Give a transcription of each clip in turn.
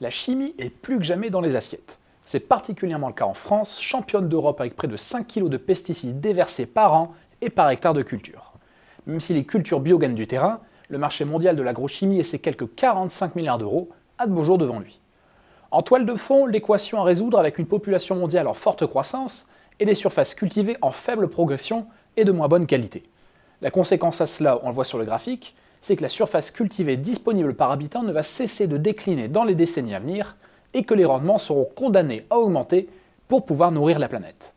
La chimie est plus que jamais dans les assiettes. C'est particulièrement le cas en France, championne d'Europe avec près de 5 kg de pesticides déversés par an et par hectare de culture. Même si les cultures bio gagnent du terrain, le marché mondial de l'agrochimie et ses quelques 45 milliards d'euros a de beaux jours devant lui. En toile de fond, l'équation à résoudre avec une population mondiale en forte croissance et des surfaces cultivées en faible progression et de moins bonne qualité. La conséquence à cela, on le voit sur le graphique, c'est que la surface cultivée disponible par habitant ne va cesser de décliner dans les décennies à venir et que les rendements seront condamnés à augmenter pour pouvoir nourrir la planète.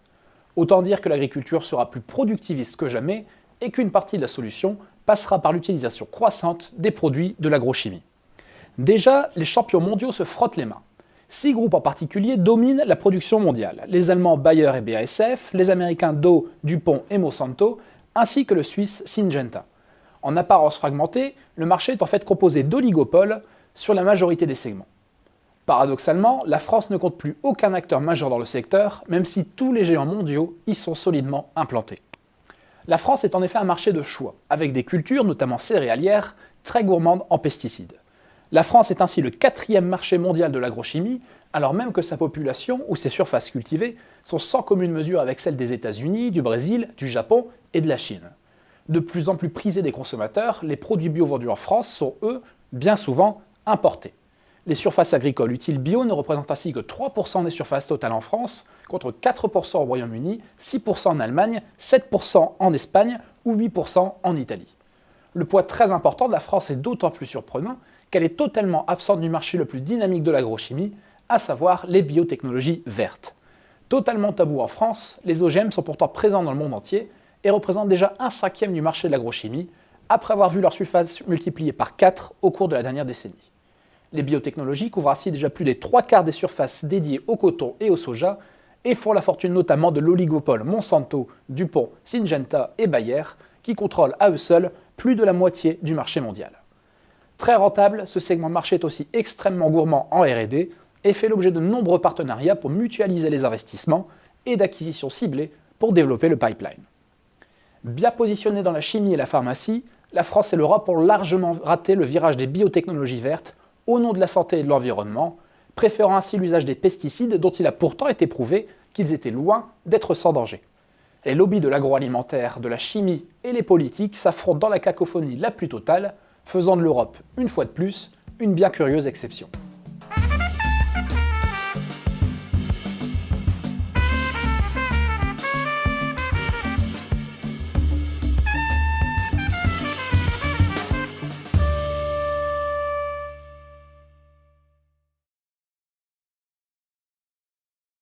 Autant dire que l'agriculture sera plus productiviste que jamais et qu'une partie de la solution passera par l'utilisation croissante des produits de l'agrochimie. Déjà, les champions mondiaux se frottent les mains. 6 groupes en particulier dominent la production mondiale. Les Allemands Bayer et BASF, les Américains Dow, DuPont et Monsanto, ainsi que le Suisse Syngenta. En apparence fragmenté, le marché est en fait composé d'oligopoles sur la majorité des segments. Paradoxalement, la France ne compte plus aucun acteur majeur dans le secteur, même si tous les géants mondiaux y sont solidement implantés. La France est en effet un marché de choix, avec des cultures, notamment céréalières, très gourmandes en pesticides. La France est ainsi le 4e marché mondial de l'agrochimie, alors même que sa population ou ses surfaces cultivées sont sans commune mesure avec celles des États-Unis, du Brésil, du Japon et de la Chine. De plus en plus prisés des consommateurs, les produits bio vendus en France sont, eux, bien souvent importés. Les surfaces agricoles utiles bio ne représentent ainsi que 3% des surfaces totales en France, contre 4% au Royaume-Uni, 6% en Allemagne, 7% en Espagne ou 8% en Italie. Le poids très important de la France est d'autant plus surprenant qu'elle est totalement absente du marché le plus dynamique de l'agrochimie, à savoir les biotechnologies vertes. Totalement tabou en France, les OGM sont pourtant présents dans le monde entier et représentent déjà 1/5 du marché de l'agrochimie, après avoir vu leur surface multipliée par 4 au cours de la dernière décennie. Les biotechnologies couvrent ainsi déjà plus des 3/4 des surfaces dédiées au coton et au soja et font la fortune notamment de l'oligopole Monsanto, DuPont, Syngenta et Bayer, qui contrôlent à eux seuls plus de la moitié du marché mondial. Très rentable, ce segment de marché est aussi extrêmement gourmand en R&D et fait l'objet de nombreux partenariats pour mutualiser les investissements et d'acquisitions ciblées pour développer le pipeline. Bien positionnée dans la chimie et la pharmacie, la France et l'Europe ont largement raté le virage des biotechnologies vertes au nom de la santé et de l'environnement, préférant ainsi l'usage des pesticides dont il a pourtant été prouvé qu'ils étaient loin d'être sans danger. Les lobbies de l'agroalimentaire, de la chimie et les politiques s'affrontent dans la cacophonie la plus totale, faisant de l'Europe, une fois de plus, une bien curieuse exception.